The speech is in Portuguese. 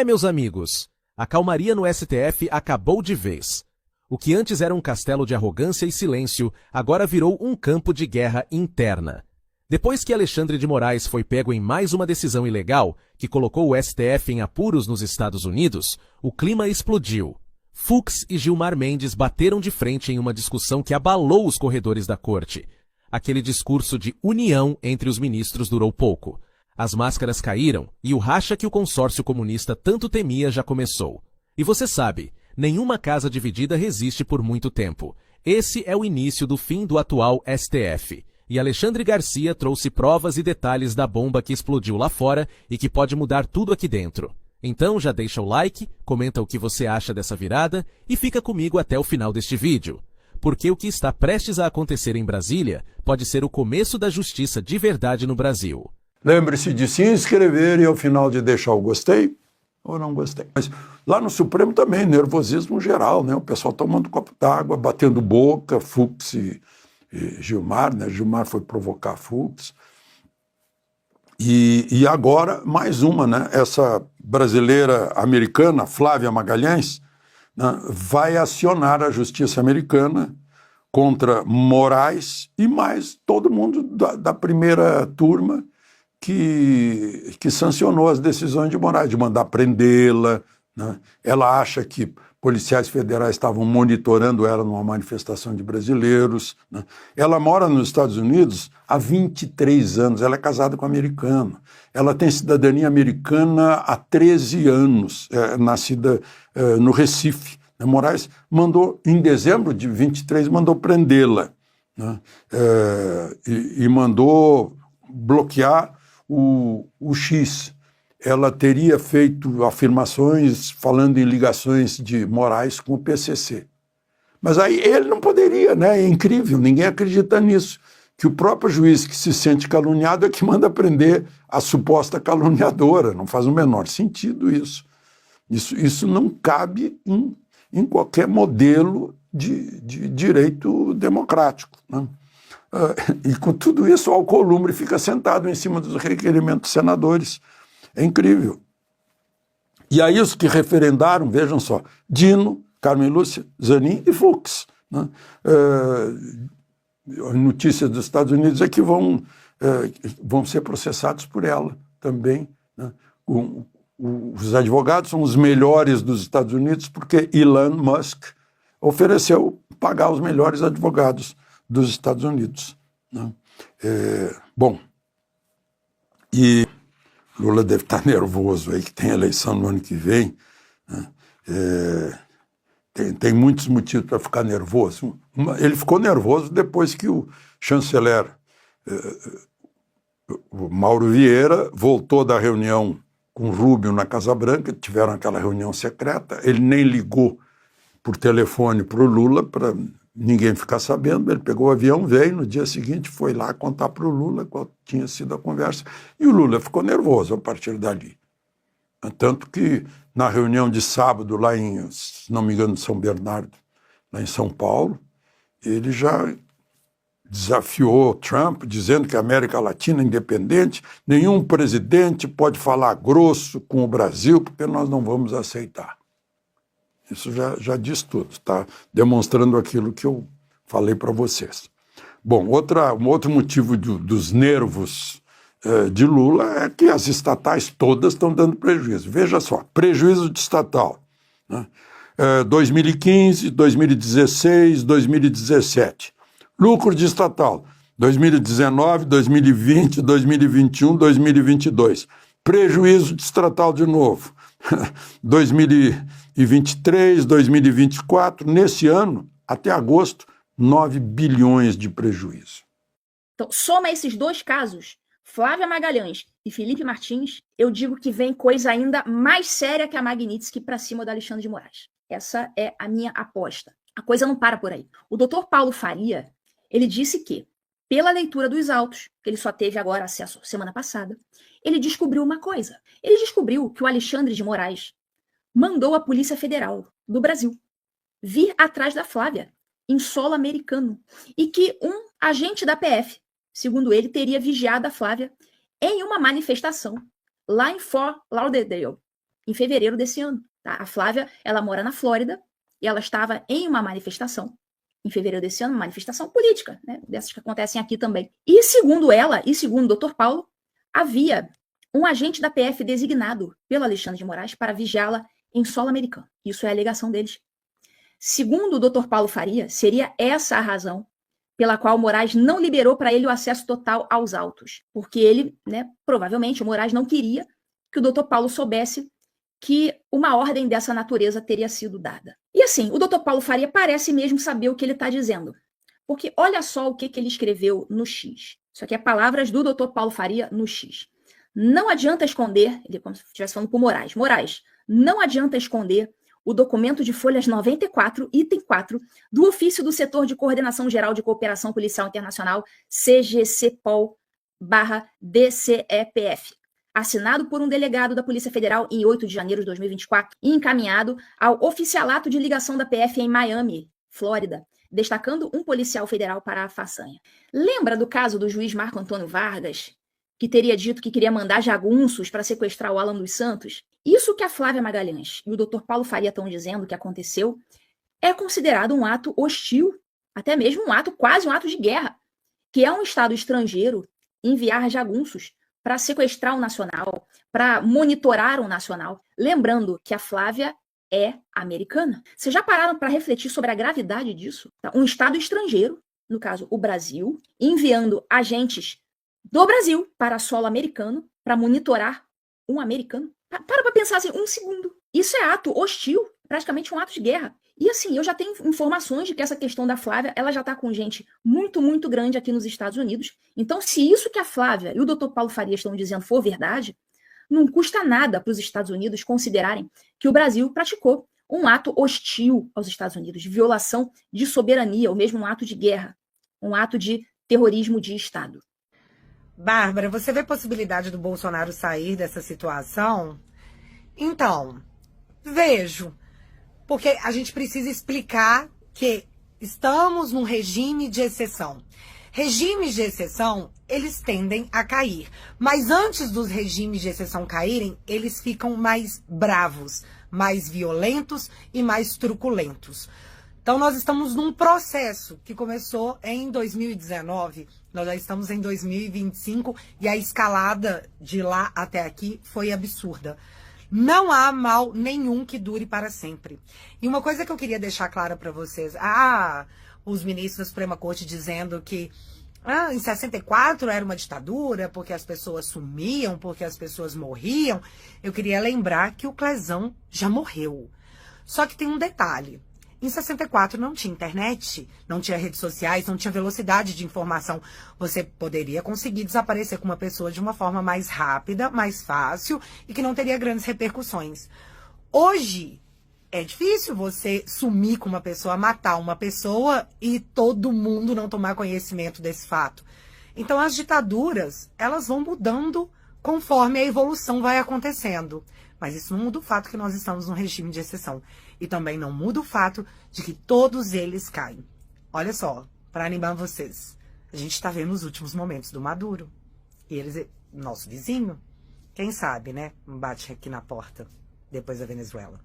Meus amigos, a calmaria no STF acabou de vez. O que antes era um castelo de arrogância e silêncio, agora virou um campo de guerra interna. Depois que Alexandre de Moraes foi pego em mais uma decisão ilegal, que colocou o STF em apuros nos Estados Unidos, o clima explodiu. Fux e Gilmar Mendes bateram de frente em uma discussão que abalou os corredores da corte. Aquele discurso de união entre os ministros durou pouco. As máscaras caíram e o racha que o consórcio comunista tanto temia já começou. E você sabe, nenhuma casa dividida resiste por muito tempo. Esse é o início do fim do atual STF. E Alexandre Garcia trouxe provas e detalhes da bomba que explodiu lá fora e que pode mudar tudo aqui dentro. Então já deixa o like, comenta o que você acha dessa virada e fica comigo até o final deste vídeo. Porque o que está prestes a acontecer em Brasília pode ser o começo da justiça de verdade no Brasil. Lembre-se de se inscrever e ao final de deixar o gostei ou não gostei. Mas lá no Supremo também, nervosismo geral, né? O pessoal tomando copo d'água, batendo boca, Fux e Gilmar, né? Gilmar foi provocar Fux. E agora, mais uma, né? Essa brasileira americana, Flávia Magalhães, né? Vai acionar a justiça americana contra Moraes e mais todo mundo da primeira turma que sancionou as decisões de Moraes, de mandar prendê-la, né? Ela acha que policiais federais estavam monitorando ela numa manifestação de brasileiros, né? Ela mora nos Estados Unidos há 23 anos, ela é casada com um americano. Ela tem cidadania americana há 13 anos, nascida no Recife. Moraes mandou, em dezembro de 23, mandou prendê-la, né? E mandou bloquear o X. Ela teria feito afirmações falando em ligações de Moraes com o PCC. Mas aí ele não poderia, né? É incrível, ninguém acredita nisso. Que o próprio juiz que se sente caluniado é que manda prender a suposta caluniadora. Não faz o menor sentido isso. Isso não cabe em qualquer modelo de direito democrático, né? E com tudo isso, o Alcolumbre fica sentado em cima dos requerimentos dos senadores. É incrível. E aí os que referendaram, vejam só, Dino, Carmen Lúcia, Zanin e Fux, né? Notícias dos Estados Unidos é que vão ser processados por ela também, né? Os advogados são os melhores dos Estados Unidos porque Elon Musk ofereceu pagar os melhores advogados dos Estados Unidos, né? Bom, e Lula deve estar nervoso aí, que tem eleição no ano que vem, né? Tem muitos motivos para ficar nervoso. Ele ficou nervoso depois que o chanceler o Mauro Vieira voltou da reunião com Rubio na Casa Branca, tiveram aquela reunião secreta, ele nem ligou por telefone para o Lula, para ninguém ficar sabendo. Ele pegou o avião, veio, no dia seguinte foi lá contar para o Lula qual tinha sido a conversa, e o Lula ficou nervoso a partir dali. Tanto que na reunião de sábado lá em, se não me engano, São Bernardo, lá em São Paulo, ele já desafiou Trump, dizendo que a América Latina é independente, nenhum presidente pode falar grosso com o Brasil, porque nós não vamos aceitar. Isso já diz tudo, está demonstrando aquilo que eu falei para vocês. Bom, um outro motivo dos nervos de Lula é que as estatais todas estão dando prejuízo. Veja só, prejuízo de estatal, né? 2015, 2016, 2017. Lucro de estatal, 2019, 2020, 2021, 2022. Prejuízo de estatal de novo, 2023, 2024. Nesse ano, até agosto, 9 bilhões de prejuízo. Então, soma esses dois casos, Flávia Magalhães e Felipe Martins, eu digo que vem coisa ainda mais séria que a Magnitsky para cima do Alexandre de Moraes. Essa é a minha aposta. A coisa não para por aí. O doutor Paulo Faria, ele disse que, pela leitura dos autos, que ele só teve agora acesso semana passada, ele descobriu uma coisa. Ele descobriu que o Alexandre de Moraes mandou a Polícia Federal do Brasil vir atrás da Flávia, em solo americano, e que um agente da PF, segundo ele, teria vigiado a Flávia em uma manifestação lá em Fort Lauderdale, em fevereiro desse ano. Tá? A Flávia, ela mora na Flórida e ela estava em uma manifestação, em fevereiro desse ano, uma manifestação política, né? Dessas que acontecem aqui também. E segundo ela, e segundo o Dr. Paulo, havia um agente da PF designado pelo Alexandre de Moraes para vigiá-la em solo americano. Isso é a alegação deles. Segundo o Dr. Paulo Faria, seria essa a razão pela qual Moraes não liberou para ele o acesso total aos autos, porque ele, né, provavelmente, o Moraes não queria que o Dr. Paulo soubesse que uma ordem dessa natureza teria sido dada. E assim, o Dr. Paulo Faria parece mesmo saber o que ele está dizendo, porque olha só o que ele escreveu no X. Isso aqui é palavras do Dr. Paulo Faria no X. Não adianta esconder, ele como se estivesse falando para o Moraes. Moraes, não adianta esconder o documento de folhas 94, item 4, do ofício do Setor de Coordenação Geral de Cooperação Policial Internacional, CGCPOL/DCEPF, assinado por um delegado da Polícia Federal em 8 de janeiro de 2024 e encaminhado ao oficialato de ligação da PF em Miami, Flórida, destacando um policial federal para a façanha. Lembra do caso do juiz Marco Antônio Vargas, que teria dito que queria mandar jagunços para sequestrar o Alan dos Santos? Isso que a Flávia Magalhães e o Dr. Paulo Faria estão dizendo que aconteceu é considerado um ato hostil, até mesmo quase um ato de guerra, que é um Estado estrangeiro enviar jagunços para sequestrar o nacional, para monitorar o nacional. Lembrando que a Flávia é americana. Vocês já pararam para refletir sobre a gravidade disso? Um Estado estrangeiro, no caso o Brasil, enviando agentes do Brasil para solo americano para monitorar um americano? Para pensar assim, um segundo. Isso é ato hostil, praticamente um ato de guerra. E assim, eu já tenho informações de que essa questão da Flávia, ela já está com gente muito, muito grande aqui nos Estados Unidos. Então, se isso que a Flávia e o Dr. Paulo Faria estão dizendo for verdade, não custa nada para os Estados Unidos considerarem que o Brasil praticou um ato hostil aos Estados Unidos, de violação de soberania, ou mesmo um ato de guerra, um ato de terrorismo de Estado. Bárbara, você vê possibilidade do Bolsonaro sair dessa situação? Então, vejo. Porque a gente precisa explicar que estamos num regime de exceção. Regimes de exceção, eles tendem a cair. Mas antes dos regimes de exceção caírem, eles ficam mais bravos, mais violentos e mais truculentos. Então, nós estamos num processo que começou em 2019, nós já estamos em 2025 e a escalada de lá até aqui foi absurda. Não há mal nenhum que dure para sempre. E uma coisa que eu queria deixar clara para vocês, os ministros da Suprema Corte dizendo que em 64 era uma ditadura, porque as pessoas sumiam, porque as pessoas morriam. Eu queria lembrar que o Clezão já morreu. Só que tem um detalhe. Em 64 não tinha internet, não tinha redes sociais, não tinha velocidade de informação. Você poderia conseguir desaparecer com uma pessoa de uma forma mais rápida, mais fácil e que não teria grandes repercussões. Hoje é difícil você sumir com uma pessoa, matar uma pessoa e todo mundo não tomar conhecimento desse fato. Então as ditaduras, elas vão mudando conforme a evolução vai acontecendo. Mas isso não muda o fato que nós estamos num regime de exceção. E também não muda o fato de que todos eles caem. Olha só, para animar vocês, a gente está vendo os últimos momentos do Maduro. E eles, nosso vizinho, quem sabe, né? Bate aqui na porta depois da Venezuela.